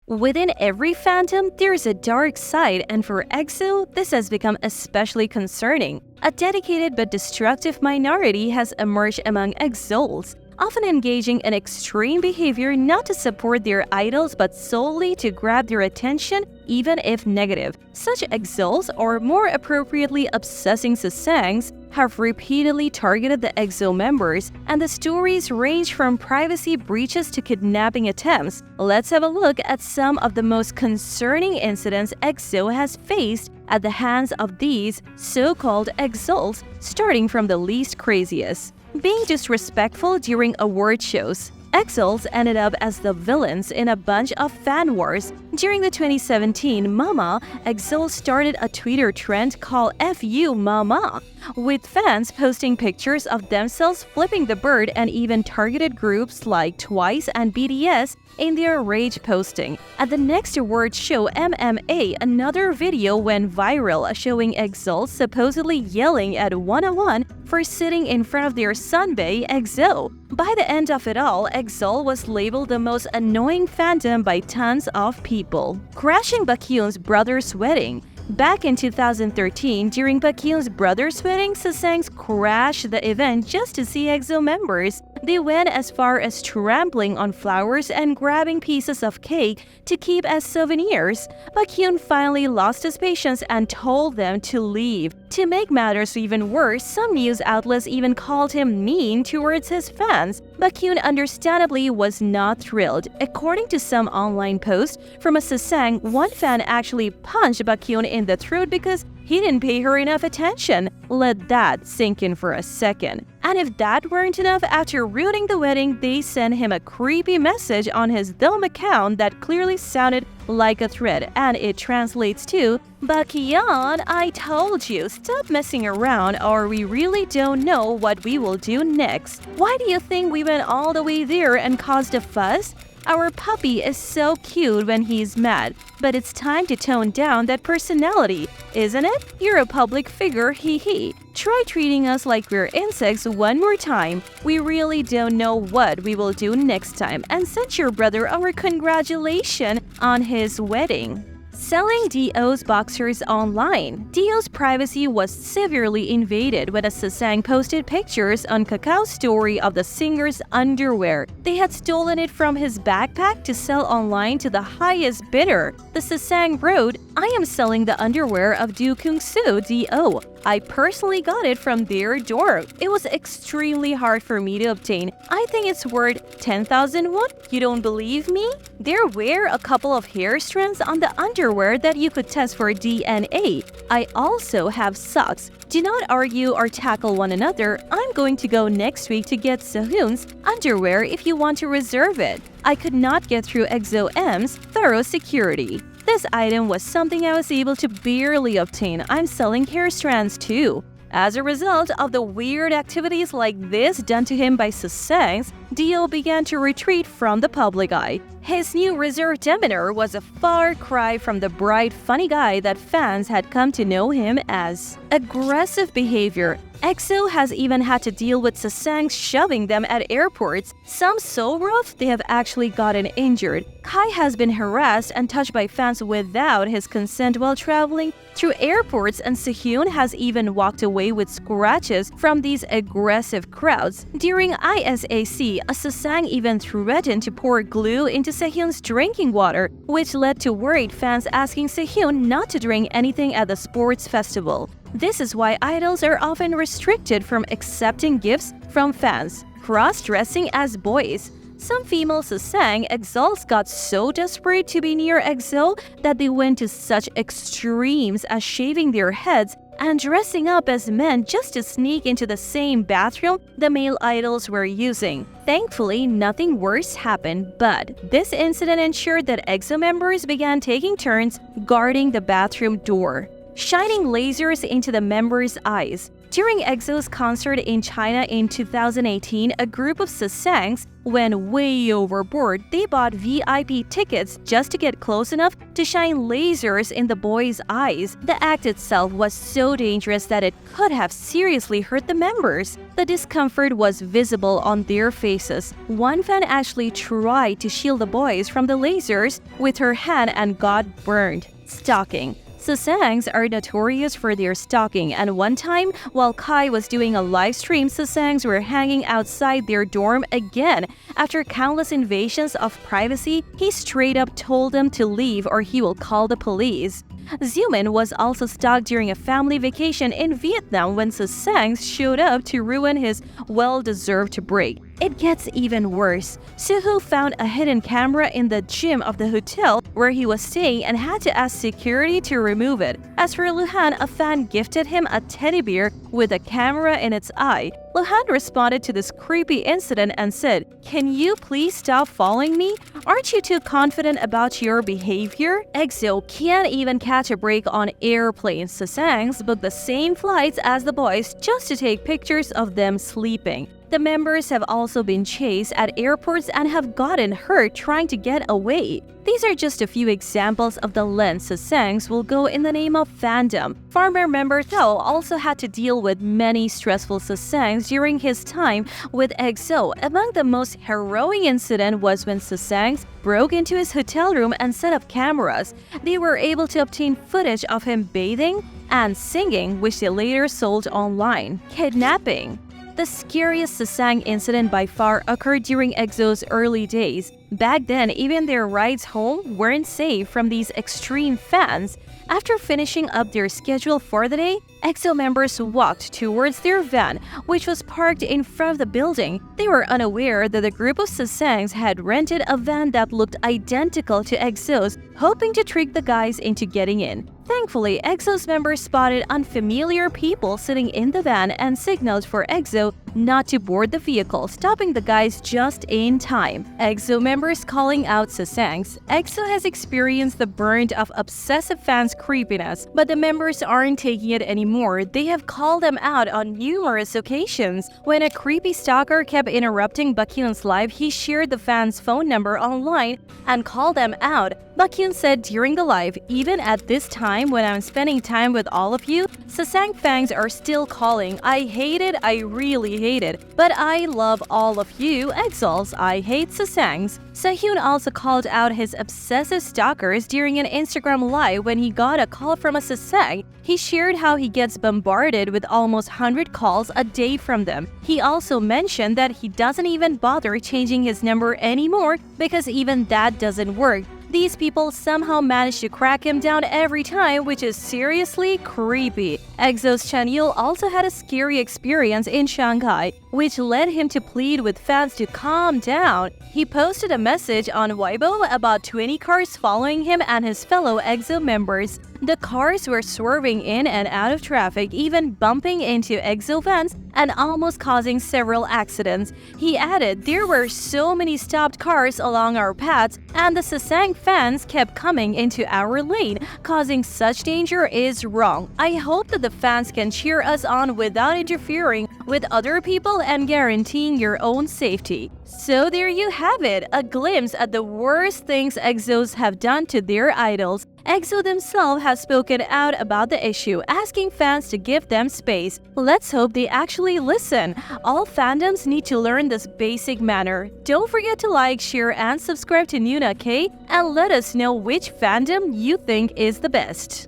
Within every fandom, there's a dark side, and for EXO, this has become especially concerning. A dedicated but destructive minority has emerged among EXOLs, often engaging in extreme behavior not to support their idols but solely to grab their attention, even if negative. Such EXOLs, or more appropriately obsessing sasaengs, have repeatedly targeted the EXO members, and the stories range from privacy breaches to kidnapping attempts. Let's have a look at some of the most concerning incidents EXO has faced at the hands of these so-called EXOLs, starting from the least craziest. Being disrespectful during award shows. EXOLs ended up as the villains in a bunch of fan wars. During the 2017 Mama, EXOL started a Twitter trend called FU Mama, with fans posting pictures of themselves flipping the bird and even targeted groups like TWICE and BTS in their rage posting. At the next award show MMA, another video went viral showing EXOL supposedly yelling at 101 for sitting in front of their sunbae EXO. By the end of it all, EXOL was labeled the most annoying fandom by tons of people. Crashing Baekhyun's brother's wedding. Back in 2013, during Baekhyun's brother's wedding, Sasaengs crashed the event just to see EXO members. They went as far as trampling on flowers and grabbing pieces of cake to keep as souvenirs. Baekhyun finally lost his patience and told them to leave. To make matters even worse, some news outlets even called him mean towards his fans. Baekhyun understandably was not thrilled. According to some online posts from a sasaeng, one fan actually punched Baekhyun in the throat because he didn't pay her enough attention. Let that sink in for a second. And if that weren't enough, after ruining the wedding, they sent him a creepy message on his Dome account that clearly sounded like a threat, and it translates to, "Baekhyun, I told you, stop messing around or we really don't know what we will do next. Why do you think we went all the way there and caused a fuss? Our puppy is so cute when he's mad, but it's time to tone down that personality, isn't it? You're a public figure, hee hee. Try treating us like we're insects one more time. We really don't know what we will do next time, and send your brother our congratulations on his wedding." Selling D.O.'s boxers online. D.O.'s privacy was severely invaded when a sasaeng posted pictures on Kakao's story of the singer's underwear. They had stolen it from his backpack to sell online to the highest bidder. The sasaeng wrote, "I am selling the underwear of Kyung-soo D.O. I personally got it from their door. It was extremely hard for me to obtain. I think it's worth 10,000 won. You don't believe me? There were a couple of hair strands on the underwear that you could test for DNA. I also have socks. Do not argue or tackle one another. I'm going to go next week to get Sehun's underwear if you want to reserve it. I could not get through EXO-M's thorough security. This item was something I was able to barely obtain. I'm selling hair strands too." As a result of the weird activities like this done to him by sasaengs, D.O. began to retreat from the public eye. His new reserved demeanor was a far cry from the bright, funny guy that fans had come to know him as. Aggressive behavior. EXO has even had to deal with sasaengs shoving them at airports, some so rough they have actually gotten injured. Kai has been harassed and touched by fans without his consent while traveling through airports, and Sehun has even walked away with scratches from these aggressive crowds. During ISAC, a sasaeng even threatened to pour glue into Sehun's drinking water, which led to worried fans asking Sehun not to drink anything at the sports festival. This is why idols are often restricted from accepting gifts from fans. Cross-dressing as boys. Some female sasaeng EXOLs got so desperate to be near EXO that they went to such extremes as shaving their heads and dressing up as men just to sneak into the same bathroom the male idols were using. Thankfully, nothing worse happened, but this incident ensured that EXO members began taking turns guarding the bathroom door. Shining lasers into the members' eyes. During EXO's concert in China in 2018, a group of Sasaengs went way overboard. They bought VIP tickets just to get close enough to shine lasers in the boys' eyes. The act itself was so dangerous that it could have seriously hurt the members. The discomfort was visible on their faces. One fan actually tried to shield the boys from the lasers with her hand and got burned. Stalking. Sasaengs are notorious for their stalking, and one time, while Kai was doing a live stream, Sasaengs were hanging outside their dorm again. After countless invasions of privacy, he straight up told them to leave or he will call the police. Xiumin was also stalked during a family vacation in Vietnam when Sasaengs showed up to ruin his well-deserved break. It gets even worse. Suho found a hidden camera in the gym of the hotel where he was staying and had to ask security to remove it. As for Luhan, a fan gifted him a teddy bear with a camera in its eye. Luhan responded to this creepy incident and said, "Can you please stop following me? Aren't you too confident about your behavior?" EXO can't even catch a break on airplanes. Sasaengs booked the same flights as the boys just to take pictures of them sleeping. The members have also been chased at airports and have gotten hurt trying to get away. These are just a few examples of the lengths Sasaengs will go in the name of fandom. Former member Tao also had to deal with many stressful Sasaengs during his time with EXO. Among the most harrowing incident was when Sasaengs broke into his hotel room and set up cameras. They were able to obtain footage of him bathing and singing, which they later sold online. Kidnapping. The scariest Sasaeng incident by far occurred during EXO's early days. Back then, even their rides home weren't safe from these extreme fans. After finishing up their schedule for the day, EXO members walked towards their van, which was parked in front of the building. They were unaware that a group of Sasaengs had rented a van that looked identical to EXO's, hoping to trick the guys into getting in. Thankfully, EXO's members spotted unfamiliar people sitting in the van and signaled for EXO not to board the vehicle, stopping the guys just in time. EXO members calling out Sasaengs. EXO has experienced the brunt of obsessive fans' creepiness, but the members aren't taking it anymore. They have called them out on numerous occasions. When a creepy stalker kept interrupting Baekhyun's live, he shared the fans' phone number online and called them out. Baekhyun said during the live, "Even at this time when I'm spending time with all of you, Sasaeng fans are still calling. I hate it, I really hate it. But I love all of you, EXOLs. I hate Sasaengs." Sehun also called out his obsessive stalkers during an Instagram live when he got a call from a Sasaeng. He shared how he gets bombarded with almost 100 calls a day from them. He also mentioned that he doesn't even bother changing his number anymore because even that doesn't work. These people somehow manage to crack him down every time, which is seriously creepy. EXO's Chanyeol also had a scary experience in Shanghai, which led him to plead with fans to calm down. He posted a message on Weibo about 20 cars following him and his fellow EXO members. The cars were swerving in and out of traffic, even bumping into EXO vans and almost causing several accidents. He added, "There were so many stopped cars along our paths, and the Sasaeng fans kept coming into our lane. Causing such danger is wrong. I hope that the fans can cheer us on without interfering with other people and guaranteeing your own safety." So there you have it, a glimpse at the worst things EXOs have done to their idols. EXO themselves has spoken out about the issue, asking fans to give them space. Let's hope they actually listen. All fandoms need to learn this basic manner. Don't forget to like, share, and subscribe to Noona-K, and let us know which fandom you think is the best.